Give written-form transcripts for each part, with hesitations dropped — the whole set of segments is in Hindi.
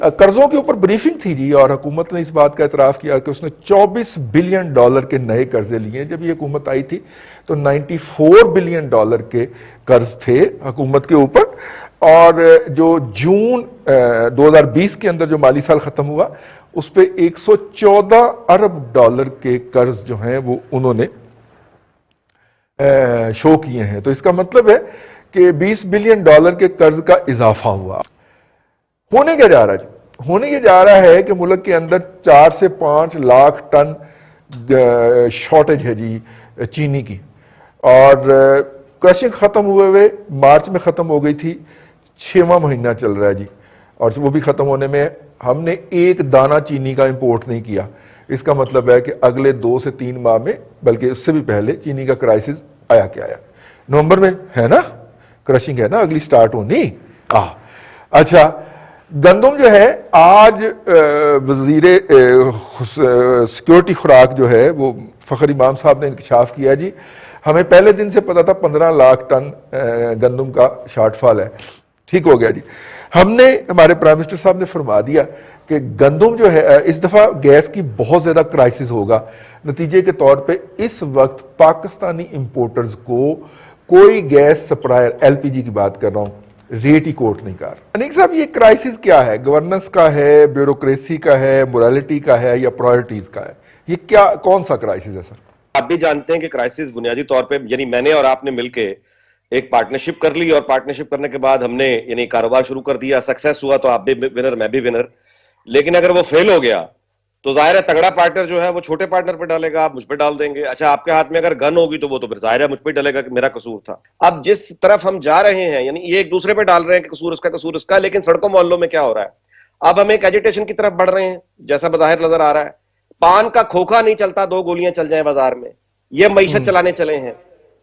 कर्जों के ऊपर ब्रीफिंग थी जी, और हुकूमत ने इस बात का एतराफ़ किया कि उसने $24 बिलियन के नए कर्जे लिए। जब ये हुकूमत आई थी तो $94 बिलियन के कर्ज थे हुकूमत के ऊपर, और जो जून 2020 के अंदर जो माली साल खत्म हुआ उस पे $114 अरब के कर्ज जो हैं वो उन्होंने शो किए हैं। तो इसका मतलब है कि $20 बिलियन के कर्ज का इजाफा हुआ। होने क्या जा रहा है? होने ये जा रहा है कि मुल्क के अंदर 4 से 5 लाख टन शॉर्टेज है जी चीनी की, और क्रशिंग खत्म हुए मार्च में खत्म हो गई थी, 6वां महीना चल रहा है जी, और वो भी खत्म होने में हमने एक दाना चीनी का इंपोर्ट नहीं किया। इसका मतलब है कि अगले 2 से 3 माह में, बल्कि उससे भी पहले, चीनी का क्राइसिस आया क्या आया, नवंबर में है ना, क्रशिंग है ना अगली स्टार्ट होनी। अच्छा, गंदम जो है, आज वजीर सिक्योरिटी खुराक जो है वो फखर इमाम साहब ने इंकशाफ किया जी, हमें पहले दिन से पता था 15 लाख टन गंदम का शॉर्टफॉल है। ठीक हो गया जी। हमने, हमारे प्राइम मिनिस्टर साहब ने फरमा दिया कि गंदम जो है, इस दफा गैस की बहुत ज्यादा क्राइसिस होगा। नतीजे के तौर पे इस वक्त पाकिस्तानी इंपोर्टर्स को कोई गैस सप्लायर, एलपीजी की बात कर रहा हूं, रेट ही कोट नहीं कर। अनीक साहब, ये क्राइसिस क्या है? गवर्नेंस का है, ब्यूरोक्रेसी का है, मोरालिटी का है, या प्रायोरिटीज का है? ये क्या, कौन सा क्राइसिस है सर? आप भी जानते हैं कि क्राइसिस बुनियादी तौर पे, यानी मैंने और आपने मिलके एक पार्टनरशिप कर ली, और पार्टनरशिप करने के बाद हमने यानी कारोबार शुरू कर दिया, सक्सेस हुआ तो आप भी विनर, मैं भी विनर। लेकिन अगर वो फेल हो गया तो जाहिर है तगड़ा पार्टनर जो है वो छोटे पार्टनर पे डालेगा, आप मुझ पे डाल देंगे। अच्छा, आपके हाथ में अगर गन होगी तो वो तो फिर जाहिर है मुझ पे डालेगा कि मेरा कसूर था। अब जिस तरफ हम जा रहे हैं, यानी ये एक दूसरे पे डाल रहे हैं कि कसूर उसका, कसूर उसका, लेकिन सड़कों मोहल्लों में क्या हो रहा है, अब हम एक एजिटेशन की तरफ बढ़ रहे हैं, जैसा बाहिर नजर आ रहा है। पान का खोखा नहीं चलता 2 गोलियां चल जाए बाजार में, ये मईशत चलाने चले हैं।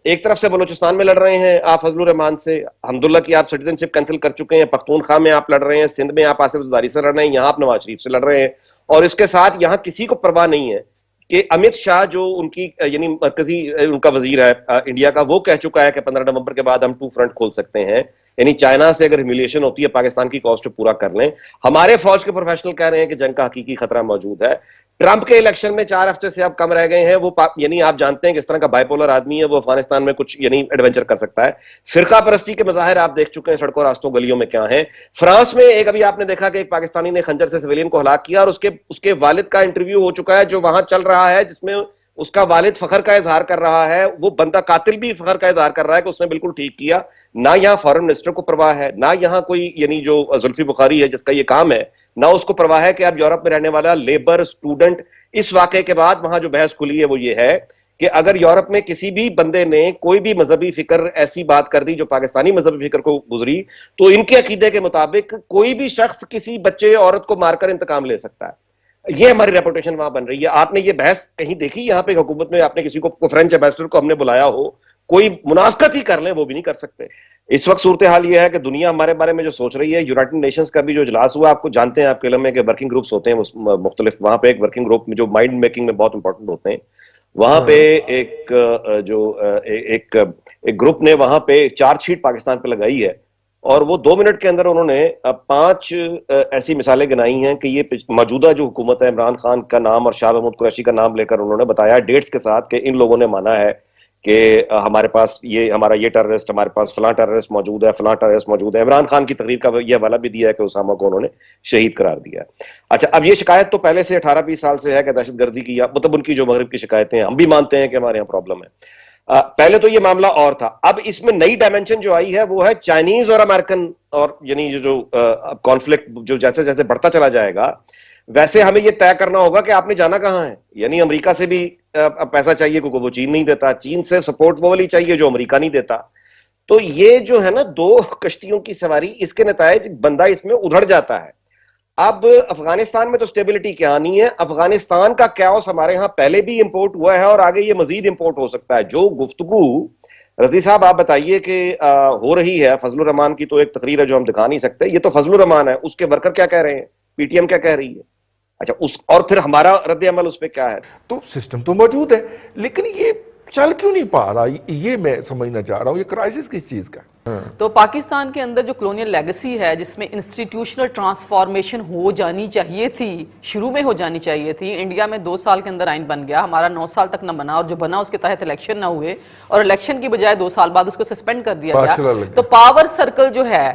एक तरफ से बलूचिस्तान में लड़ रहे हैं आप फजलुर रहमान से, अल्हम्दुलिल्लाह की आप सिटीजनशिप कैंसिल कर चुके हैं, पख्तूनख्वा में आप लड़ रहे हैं, सिंध में आप आसिफ जरदारी से लड़ रहे हैं, यहां आप नवाज शरीफ से लड़ रहे हैं, और इसके साथ यहां किसी को परवाह नहीं है कि अमित शाह जो उनकी यानी मरकजी उनका वजीर है इंडिया का, वो कह चुका है कि 15 नवंबर के बाद हम 2 फ्रंट खोल सकते हैं, यानी चाइना से अगर ह्यूमिलिएशन होती है पाकिस्तान की कॉस्ट पूरा कर लें। हमारे फौज के प्रोफेशनल कह रहे हैं कि जंग का हकीकी खतरा मौजूद है। ट्रंप के इलेक्शन में 4 हफ्ते से अब कम रह गए हैं, वो यानी आप जानते हैं कि इस तरह का बाइपोलर आदमी है, वो अफगानिस्तान में कुछ यानी एडवेंचर कर सकता है। फिरका परस्ती के मजाहिर आप देख चुके हैं सड़कों रास्तों गलियों में क्या है। फ्रांस में एक अभी आपने देखा कि एक पाकिस्तानी ने खंजर से सिविलियन को हलाक किया, और उसके वालिद का इंटरव्यू हो चुका है जो वहां चल रहा है, जिसमें उसका वालिद फखर का इजहार कर रहा है, वो बंदा कातिल भी फखर का इजहार कर रहा है कि उसने बिल्कुल ठीक किया। ना यहां फॉरेन मिनिस्टर को परवाह है, ना यहां कोई यानी जो जुल्फी बुखारी है जिसका ये काम है, ना उसको परवाह है कि अब यूरोप में रहने वाला लेबर स्टूडेंट। इस वाकये के बाद वहां जो बहस खुली है वो ये है कि अगर यूरोप में किसी भी बंदे ने कोई भी मजहबी फिक्र ऐसी बात कर दी जो पाकिस्तानी मजहबी फिक्र को गुजरी, तो इनके अकीदे के मुताबिक कोई भी शख्स किसी बच्चे औरत को मारकर इंतकाम ले सकता है। ये हमारी रेपुटेशन वहां बन रही है। आपने ये बहस कहीं देखी यहां पे हुकूमत में? आपने किसी को फ्रेंच एम्बेसडर को हमने बुलाया हो, कोई मुनाफकत ही कर लें, वो भी नहीं कर सकते। इस वक्त सूरत हाल यह है कि दुनिया हमारे बारे में जो सोच रही है, यूनाइटेड नेशंस का भी जो इजलास हुआ, आपको जानते हैं, आपके इलम में कि वर्किंग ग्रुप्स होते हैं मुख्तलिफ, वहां पे एक वर्किंग ग्रुप में जो माइंड मेकिंग में बहुत इंपॉर्टेंट होते हैं, वहां पे एक ग्रुप ने वहां पे चार्जशीट पाकिस्तान पे लगाई है, और वो 2 मिनट के अंदर उन्होंने 5 ऐसी मिसालें गिनाई हैं कि ये मौजूदा जो हुकूमत है, इमरान खान का नाम और शाह महमूद कुरैशी का नाम लेकर उन्होंने बताया डेट्स के साथ कि इन लोगों ने माना है कि हमारे पास ये, हमारा ये टेररिस्ट, हमारे पास फलां टेररिस्ट मौजूद है, फलां टेररिस्ट मौजूद है। इमरान खान की तकरीर का ये हवाला भी दिया है कि उसामा को उन्होंने शहीद करार दिया है। अच्छा, अब ये शिकायत तो पहले से 18-20 साल से है कि दहशतगर्दी की, या मतलब उनकी जो मगरिब की शिकायतें हैं, हम भी मानते हैं कि हमारे यहाँ प्रॉब्लम है। पहले तो ये मामला और था, अब इसमें नई डायमेंशन जो आई है वो है चाइनीज और अमेरिकन, और यानी जो कॉन्फ्लिक्ट जो जैसे जैसे बढ़ता चला जाएगा, वैसे हमें ये तय करना होगा कि आपने जाना कहां है। यानी अमेरिका से भी पैसा चाहिए क्योंकि वो चीन नहीं देता, चीन से सपोर्ट वो वाली चाहिए जो अमेरिका नहीं देता। तो ये जो है ना 2 कश्तियों की सवारी, इसके नतायज बंदा इसमें उधड़ जाता है। अब अफगानिस्तान में तो स्टेबिलिटी क्या नहीं है, अफगानिस्तान का कैओस हमारे यहां पहले भी इंपोर्ट हुआ है और आगे ये मजीद इंपोर्ट हो सकता है। जो गुफ्तगू रजी साहब आप बताइए कि हो रही है, फजलुर रहमान की तो एक तकरीर है जो हम दिखा नहीं सकते, ये तो फजलुर रहमान है, उसके वर्कर क्या कह रहे हैं, पीटीएम क्या कह रही है। अच्छा, उस और फिर हमारा रद्द अमल उस पर क्या है? तो सिस्टम तो मौजूद है, लेकिन ये चल क्यों नहीं पा रहा, ये मैं समझना चाह रहा हूं, ये क्राइसिस किस चीज का? तो पाकिस्तान के अंदर जो कॉलोनियल लेगेसी है, जिसमें इंस्टीट्यूशनल ट्रांसफॉर्मेशन हो जानी चाहिए थी, शुरू में हो जानी चाहिए थी। इंडिया में 2 साल के अंदर आइन बन गया, हमारा 9 साल तक ना बना, और जो बना उसके तहत इलेक्शन ना हुए, और इलेक्शन की बजाय 2 साल बाद उसको सस्पेंड कर दिया गया। तो पावर सर्कल जो है,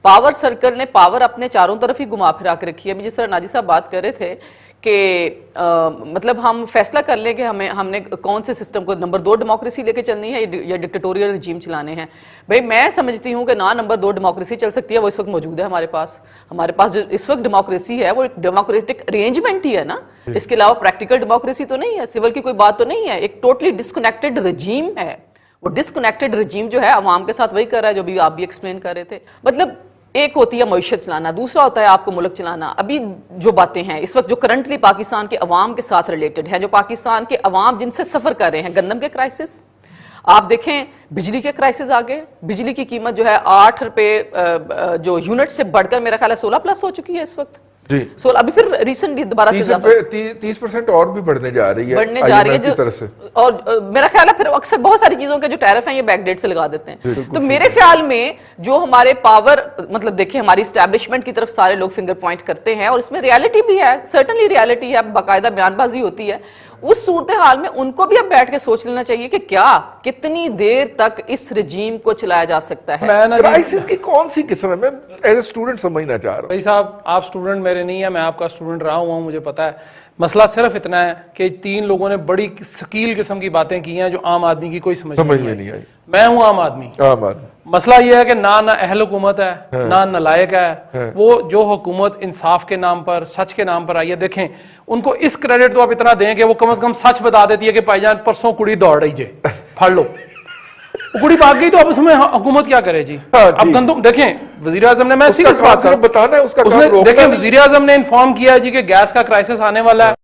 पावर सर्कल ने पावर अपने चारों तरफ ही घुमा फिरा के रखी है। अभी जिस तरह नाजी साहब बात कर रहे थे कि मतलब हम फैसला कर लें कि हमने कौन से सिस्टम को, नंबर 2 डेमोक्रेसी लेके चलनी है या डिक्टेटोरियल रिजीम चलाने हैं। भाई मैं समझती हूँ कि ना नंबर 2 डेमोक्रेसी चल सकती है, वो इस वक्त मौजूद है हमारे पास जो इस वक्त डेमोक्रेसी है वो डेमोक्रेटिक अरेंजमेंट ही है ना, इसके अलावा प्रैक्टिकल डेमोक्रेसी तो नहीं है, सिविल की कोई बात तो नहीं है। एक टोटली डिस्कनेक्टेड रजीम है, वो डिस्कनेक्टेड रजीम जो है अवाम के साथ वही कर रहा है जो भी आप भी एक्सप्लेन कर रहे थे। मतलब एक होती है मईशत चलाना, दूसरा होता है आपको मुल्क चलाना। अभी जो बातें हैं इस वक्त जो करंटली पाकिस्तान के अवाम के साथ रिलेटेड है, जो पाकिस्तान के अवाम जिनसे सफर कर रहे हैं, गंदम के क्राइसिस आप देखें, बिजली के क्राइसिस आ गए, बिजली की कीमत जो है 8 रुपए जो यूनिट से बढ़कर मेरा ख्याल है 16+ हो चुकी है इस वक्त जी। 16 अभी फिर रिसेंटली दोबारा से 30% और भी बढ़ने जा रही है, बढ़ने जा रही है की तरफ से। और मेरा ख्याल है फिर अक्सर बहुत सारी चीजों के जो टैरिफ हैं ये बैकडेट से लगा देते हैं। तो मेरे ख्याल में जो हमारे पावर, मतलब देखिए हमारी स्टैब्लिशमेंट की तरफ सारे लोग फिंगर पॉइंट करते हैं, और इसमें रियलिटी भी है, सर्टनली रियलिटी है, बाकायदा बयानबाजी होती है। उस सूरत हाल में उनको भी अब बैठ के सोच लेना चाहिए कि क्या कितनी देर तक इस रजीम को चलाया जा सकता है। क्राइसिस की कौन सी किस्म है, मैं एज ए स्टूडेंट समझना चाह रहा हूं। भाई साहब, आप स्टूडेंट मेरे नहीं है, मैं आपका स्टूडेंट रहा हुआ हूं, मुझे पता है। मसला सिर्फ इतना है कि 3 लोगों ने बड़ी शकील किस्म की बातें की हैं जो आम आदमी की कोई समझ में नहीं आई। मैं हूं आम आदमी। मसला यह है कि ना अहल हुकूमत है, ना नलायक है। वो जो हुकूमत इंसाफ के नाम पर, सच के नाम पर आई है, देखें उनको इस क्रेडिट तो आप इतना दें कि वो कम से कम सच बता देती है कि भाईजान परसों कुड़ी दौड़ रही जे, फड़ लो। कुड़ी भाग गई तो अब उसमें हुकूमत क्या करे जी? अब गंदम देखें, वजीर आजम ने, मैं सीरियस बात कर, बताना है उसका, देखें वजीर आजम ने इन्फॉर्म किया जी कि गैस का क्राइसिस आने वाला है।